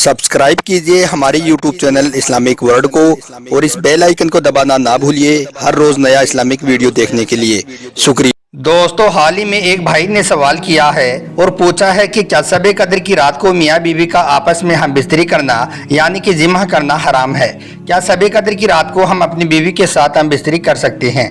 Subscribe कीजिए हमारे YouTube channel Islamic world को और इस बेल आइकन को दबाना ना भूलिए हर रोज नया इस्लामिक वीडियो देखने के लिए। शुक्रिया। दोस्तों, हाल ही में एक भाई ने सवाल किया है और पूछा है कि क्या शब कद्र की रात को मियाँ बीवी का आपस में हम बिस्तरी करना यानी कि जिमा करना हराम है? क्या शब कद्र की रात को हम अपनी बीवी के साथ हम बिस्तरी कर सकते हैं?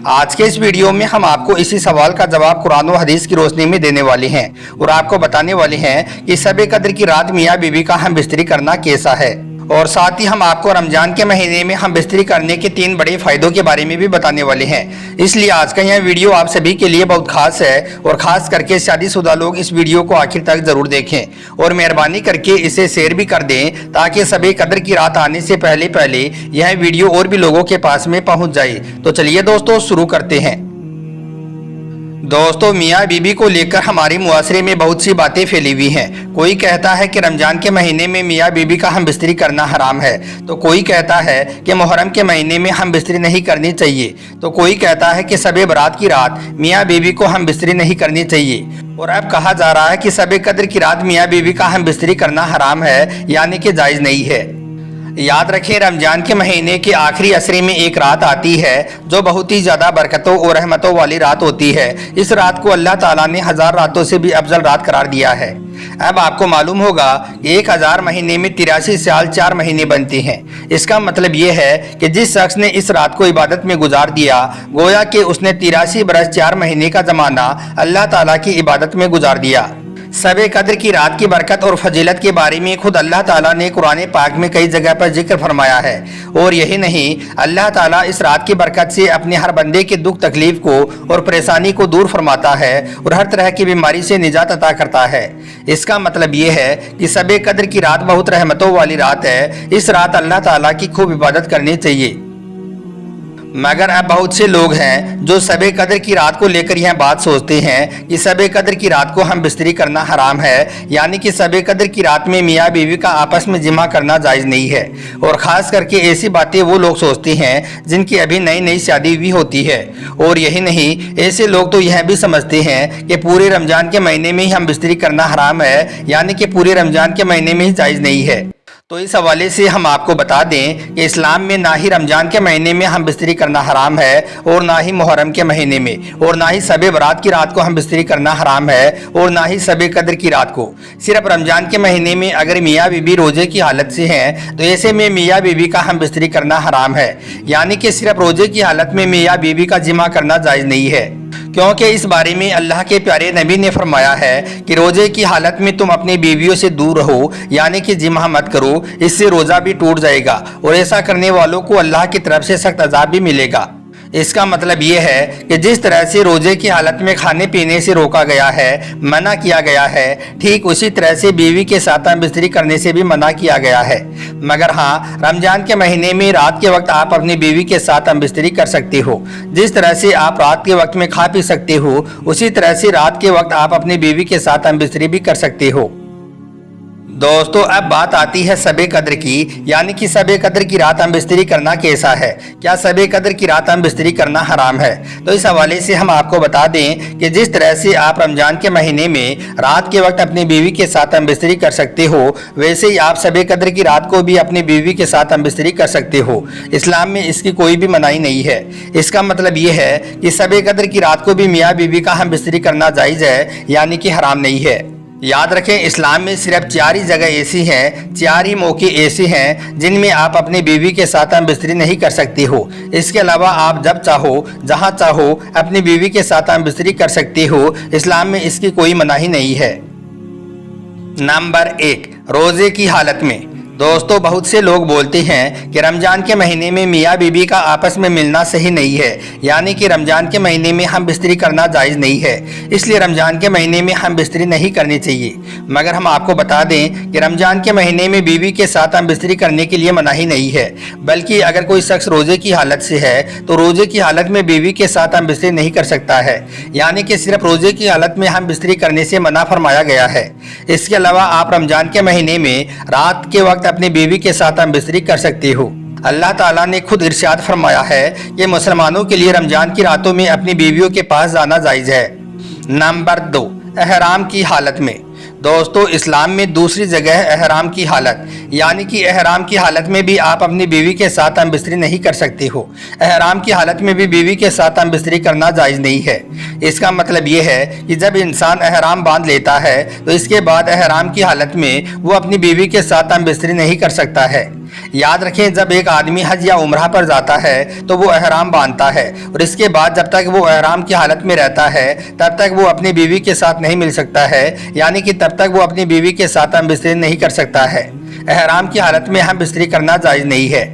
आज के इस वीडियो में हम आपको इसी सवाल का जवाब कुरान और हदीस की रोशनी में देने वाले हैं और आपको बताने वाले हैं कि शब कद्र की रात मियाँ बीवी का हम बिस्तरी करना कैसा है, और साथ ही हम आपको रमजान के महीने में हम बिस्तरी करने के 3 बड़े फायदों के बारे में भी बताने वाले हैं। इसलिए आज का यह वीडियो आप सभी के लिए बहुत खास है और खास करके शादीशुदा लोग इस वीडियो को आखिर तक जरूर देखें और मेहरबानी करके इसे शेयर भी कर दें ताकि शब कद्र की रात आने से पहले यह वीडियो और भी लोगों के पास में पहुंच जाए। तो चलिए दोस्तों शुरू करते हैं। दोस्तों, मियाँ बीबी को लेकर हमारे मुआशरे में बहुत सी बातें फैली हुई हैं। कोई कहता है कि रमजान के महीने में मियाँ बीबी का हम बिस्तरी करना हराम है, तो कोई कहता है कि मुहर्रम के महीने में हम बिस्तरी नहीं करनी चाहिए, तो कोई कहता है कि शब बारात की रात मियाँ बीबी को हम बिस्तरी नहीं करनी चाहिए। और अब कहा जा रहा है कि शब कद्र की रात मियाँ बीबी का हम बिस्तरी करना हराम है यानी कि जायज़ नहीं है। याद रखें, रमजान के महीने के आखिरी असरे में एक रात आती है जो बहुत ही ज़्यादा बरकतों और रहमतों वाली रात होती है। इस रात को अल्लाह ताला ने 1000 रातों से भी अफजल रात करार दिया है। अब आपको मालूम होगा कि 1000 महीने में 83 साल 4 महीने बनते हैं। इसका मतलब ये है कि जिस शख्स ने इस रात को इबादत में गुजार दिया गोया कि उसने 83 बरस 4 महीने का ज़माना अल्लाह ताला की इबादत में गुजार दिया। शब कद्र की रात की बरकत और फजीलत के बारे में खुद अल्लाह ताला ने कुरान पाक में कई जगह पर जिक्र फरमाया है। और यही नहीं, अल्लाह ताला इस रात की बरकत से अपने हर बंदे के दुख तकलीफ को और परेशानी को दूर फरमाता है और हर तरह की बीमारी से निजात अता करता है। इसका मतलब ये है कि शब कद्र की रात बहुत रहमतों वाली रात है। इस रात अल्लाह ताला की खूब इबादत करनी चाहिए। मगर अब बहुत से लोग हैं जो शब कद्र की रात को लेकर यह बात सोचते हैं कि शब कद्र की रात को हम बिस्तरी करना हराम है यानी कि शब कद्र की रात में मियाँ बीवी का आपस में जिमा करना जायज़ नहीं है। और ख़ास करके ऐसी बातें वो लोग सोचते हैं जिनकी अभी नई नई शादी हुई होती है। और यही नहीं, ऐसे लोग तो यह भी समझते हैं कि पूरे रमज़ान के महीने में ही हम बिस्तरी करना हराम है यानी कि पूरे रमज़ान के महीने में ही जायज़ नहीं है। तो इस हवाले से हम आपको बता दें कि इस्लाम में ना ही रमजान के महीने में हम बिस्तरी करना हराम है और ना ही मुहर्रम के महीने में, और ना ही शब बारात की रात को हम बिस्तरी करना हराम है और ना ही शब कद्र की रात को। सिर्फ रमजान के महीने में अगर मियाँ बीबी रोजे की हालत से हैं तो ऐसे में मियाँ बीबी का हम बिस्तरी करना हराम है यानी कि सिर्फ रोजे की हालत में मियाँ बीबी का जिमा करना जायज़ नहीं है, क्योंकि इस बारे में अल्लाह के प्यारे नबी ने फरमाया है कि रोजे की हालत में तुम अपनी बीवियों से दूर रहो यानी कि जिमा मत करो, इससे रोज़ा भी टूट जाएगा और ऐसा करने वालों को अल्लाह की तरफ से सख्त अज़ाब भी मिलेगा। इसका मतलब ये है कि जिस तरह से रोजे की हालत में खाने पीने से रोका गया है, मना किया गया है, ठीक उसी तरह से बीवी के साथ हम बिस्तरी करने से भी मना किया गया है। मगर हाँ, रमजान के महीने में रात के वक्त आप अपनी बीवी के साथ हम बिस्तरी कर सकते हो। जिस तरह से आप रात के वक्त में खा पी सकते हो उसी तरह से रात के वक्त आप अपनी बीवी के साथ हम बिस्तरी भी कर सकते हो। दोस्तों, अब बात आती है शब कद्र की, यानी कि शब कद्र की रात हम बिस्तरी करना कैसा है। क्या शब कद्र की रात हम बिस्तरी करना हराम है? तो इस हवाले से हम आपको बता दें कि जिस तरह से आप रमजान के महीने में रात के वक्त अपनी बीवी के साथ हम बिस्तरी कर सकते हो, वैसे ही आप शब कद्र की रात को भी अपनी बीवी के साथ हम बिस्तरी कर सकते हो। इस्लाम में इसकी कोई भी मनाही नहीं है। इसका मतलब ये है कि शब कद्र की रात को भी मियाँ बीवी का हम बिस्तरी करना जायज़ है यानी कि हराम नहीं है। याद रखें, इस्लाम में सिर्फ 4 ही जगह ऐसी हैं, 4 ही मौके ऐसे हैं जिनमें आप अपनी बीवी के साथ हम बिस्तरी नहीं कर सकते हो। इसके अलावा आप जब चाहो जहां चाहो अपनी बीवी के साथ हम बिस्तरी कर सकते हो। इस्लाम में इसकी कोई मनाही नहीं है। नंबर 1, रोज़े की हालत में। दोस्तों, बहुत से लोग बोलते हैं कि रमजान के महीने में मियाँ बीबी का आपस में मिलना सही नहीं है यानी कि रमजान के महीने में हम बिस्तरी करना जायज़ नहीं है, इसलिए रमजान के महीने में हम बिस्तरी नहीं करनी चाहिए। मगर हम आपको बता दें कि रमजान के महीने में बीवी के साथ हम बिस्तरी करने के लिए मनाही नहीं है, बल्कि अगर कोई शख्स रोज़े की हालत से है तो रोज़े की हालत में बीवी के साथ हम बिस्तरी नहीं कर सकता है, यानी कि सिर्फ रोज़े की हालत में हम बिस्तरी करने से मना फरमाया गया है। इसके अलावा आप रमजान के महीने में रात के वक्त अपनी बीवी के साथ हम बिस्तरी कर सकते हो। अल्लाह ताला ने खुद इरशाद फरमाया है कि मुसलमानों के लिए रमजान की रातों में अपनी बीवियों के पास जाना जायज़ है। नंबर 2, एहराम की हालत में। दोस्तों इस्लाम में दूसरी जगह है एहराम की हालत, यानी कि एहराम की हालत में भी आप अपनी बीवी के साथ हम बिस्तरी नहीं कर सकते हो। एहराम की हालत में भी बीवी के साथ हम बिस्तरी करना जायज़ नहीं है। इसका मतलब ये है कि जब इंसान एहराम बांध लेता है तो इसके बाद एहराम की हालत में वो अपनी बीवी के साथ हम बिस्तरी नहीं कर सकता है। याद रखें, जब एक आदमी हज या उम्रा पर जाता है तो वो एहराम बांधता है और इसके बाद जब तक वो एहराम की हालत में रहता है तब तक वो अपनी बीवी के साथ नहीं मिल सकता है, यानी कि तब तक वो अपनी बीवी के साथ हम बिस्तरी नहीं कर सकता है। एहराम की हालत में हम बिस्तरी करना जायज़ नहीं है।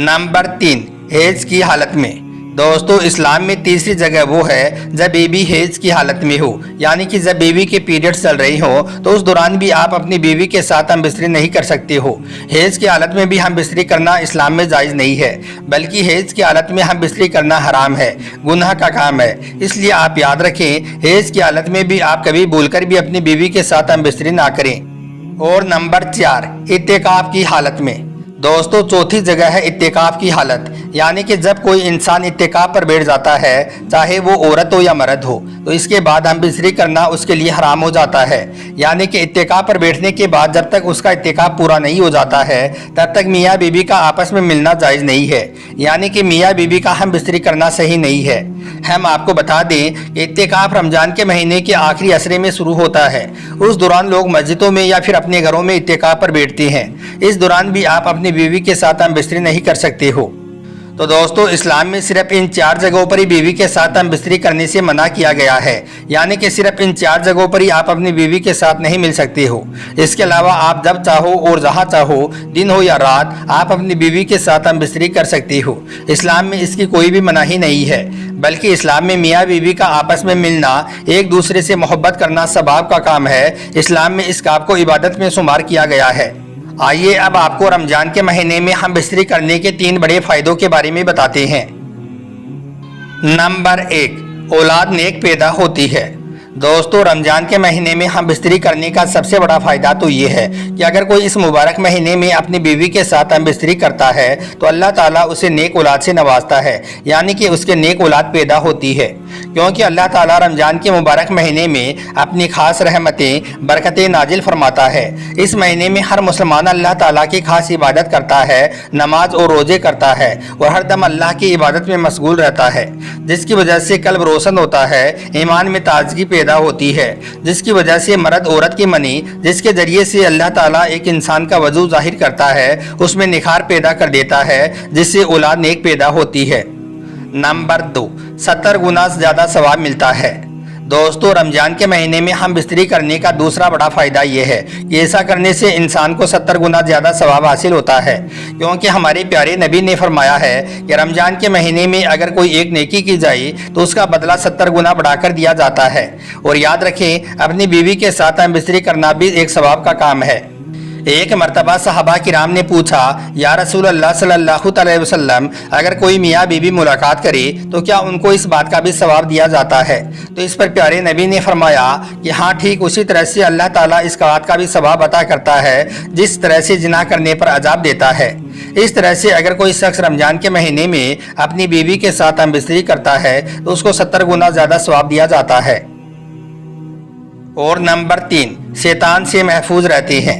नंबर 3, हेज की हालत में। दोस्तों इस्लाम में तीसरी जगह वो है जब बेबी हेज की हालत में हो, यानी कि जब बेबी के पीरियड्स चल रही हो तो उस दौरान भी आप अपनी बीवी के साथ हम बिस्तरी नहीं कर सकते हो। हेज की हालत में भी हम बिस्तरी करना इस्लाम में जायज़ नहीं है, बल्कि हेज की हालत में हम बिस्तरी करना हराम है, गुनाह का काम है। इसलिए आप याद रखें, हेज की हालत में भी आप कभी भूलकर भी अपनी बीवी के साथ हम बिस्तरी ना करें। और नंबर 4, इत्तेकाफ की हालत में। दोस्तों चौथी जगह है इत्तेकाफ की हालत, यानी कि जब कोई इंसान इत्तेकाफ पर बैठ जाता है, चाहे वो औरत हो या मर्द हो, तो इसके बाद हम बिस्तरी करना उसके लिए हराम हो जाता है। यानी कि इत्तेकाफ पर बैठने के बाद जब तक उसका इत्तेकाफ पूरा नहीं हो जाता है तब तक मियाँ बीवी का आपस में मिलना जायज़ नहीं है, यानी कि मियाँ बीवी का हम बिस्तरी करना सही नहीं है। हम आपको बता दें कि इत्तेकाफ रमजान के महीने के आखिरी असरे में शुरू होता है। उस दौरान लोग मस्जिदों में या फिर अपने घरों में इत्तेकाफ पर बैठते हैं। इस दौरान भी आप अपनी बीवी के साथ हम बिस्तरी नहीं कर सकते हो। तो दोस्तों इस्लाम में सिर्फ इन 4 जगहों पर ही बीवी के साथ हम बिस्तरी करने से मना किया गया है, यानी कि सिर्फ इन 4 जगहों पर ही आप अपनी बीवी के साथ नहीं मिल सकते हो। इसके अलावा आप जब चाहो और जहां चाहो, दिन हो या रात, आप अपनी बीवी के साथ हम बिस्तरी कर सकते हो। इस्लाम में इसकी कोई भी मनाही नहीं है, बल्कि इस्लाम में मियाँ बीवी का आपस में मिलना, एक दूसरे से मोहब्बत करना सवाब का काम है। इस्लाम में इस काम को इबादत में शुमार किया गया है। आइए अब आपको रमजान के महीने में हम बिस्तरी करने के 3 बड़े फायदों के बारे में बताते हैं। नंबर 1, औलाद नेक पैदा होती है। दोस्तों रमजान के महीने में हम बिस्तरी करने का सबसे बड़ा फ़ायदा तो ये है कि अगर कोई इस मुबारक महीने में अपनी बीवी के साथ हम बिस्तरी करता है तो अल्लाह ताला उसे नेक औलाद से नवाजता है, यानी कि उसके नेक औलाद पैदा होती है। क्योंकि अल्लाह ताला रमजान के मुबारक महीने में अपनी खास रहमतें बरकतें नाजिल फरमाता है। इस महीने में हर मुसलमान अल्लाह ताला की खास इबादत करता है, नमाज और रोज़े करता है और हर दम अल्लाह की इबादत में मशगूल रहता है, जिसकी वजह से कल्ब रोशन होता है, ईमान में ताजगी पैदा होती है, जिसकी वजह से मर्द औरत की मनी, जिसके जरिए से अल्लाह ताला एक इंसान का वजूद जाहिर करता है, उसमें निखार पैदा कर देता है, जिससे औलाद नेक पैदा होती है। नंबर 2, 70 गुना ज़्यादा सवाब मिलता है। दोस्तों रमजान के महीने में हम बिस्तरी करने का दूसरा बड़ा फ़ायदा ये है कि ऐसा करने से इंसान को 70 गुना ज़्यादा सवाब हासिल होता है, क्योंकि हमारे प्यारे नबी ने फरमाया है कि रमजान के महीने में अगर कोई एक नेकी की जाए तो उसका बदला 70 गुना बढ़ाकर दिया जाता है। और याद रखें, अपनी बीवी के साथ हम बिस्तरी करना भी एक सवाब का काम है। एक मरतबा सहाबा किराम ने पूछा, या रसूल अल्लाह सल्लल्लाहु अलैहि वसल्लम, अगर कोई मियाँ बीवी मुलाकात करे तो क्या उनको इस बात का भी सवाब दिया जाता है? तो इस पर प्यारे नबी ने फरमाया कि हाँ, ठीक उसी तरह से अल्लाह ताला इस बात का भी सवाब अता करता है जिस तरह से जिना करने पर अजाब देता है। इस तरह से अगर कोई शख्स रमजान के महीने में अपनी बीवी के साथ हम बिस्तरी करता है तो उसको 70 गुना ज़्यादा सवाब दिया जाता है। और नंबर 3, शैतान से महफूज रहते हैं।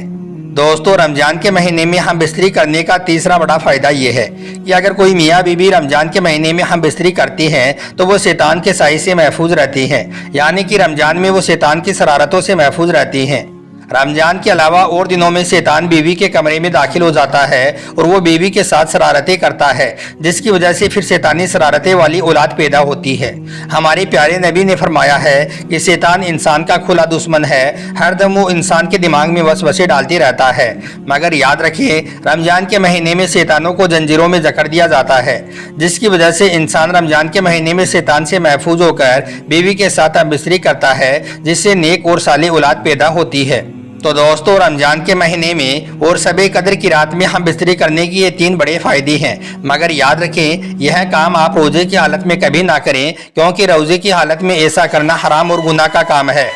दोस्तों रमजान के महीने में हम बिस्तरी करने का तीसरा बड़ा फ़ायदा ये है कि अगर कोई मियाँ बीवी रमजान के महीने में हम बिस्तरी करती हैं तो वो शैतान के साए से महफूज रहती हैं, यानी कि रमजान में वो शैतान की शरारतों से महफूज रहती हैं। रमजान के अलावा और दिनों में शैतान बीवी के कमरे में दाखिल हो जाता है और वो बीवी के साथ शरारतें करता है, जिसकी वजह से फिर शैतानी शरारतें वाली औलाद पैदा होती है। हमारे प्यारे नबी ने फरमाया है कि शैतान इंसान का खुला दुश्मन है, हर दम वो इंसान के दिमाग में वसवसे डालती रहता है। मगर याद रखिए, रमजान के महीने में शैतानों को जंजीरों में जकड़ दिया जाता है, जिसकी वजह से इंसान रमजान के महीने में शैतान से महफूज होकर बीवी के साथ बिस्तरी करता है, जिससे नेक और सालेह औलाद पैदा होती है। तो दोस्तों रमजान के महीने में और शब कदर की रात में हम बिस्तरी करने की ये 3 बड़े फ़ायदे हैं। मगर याद रखें, यह काम आप रोज़े की हालत में कभी ना करें, क्योंकि रोज़े की हालत में ऐसा करना हराम और गुनाह का काम है।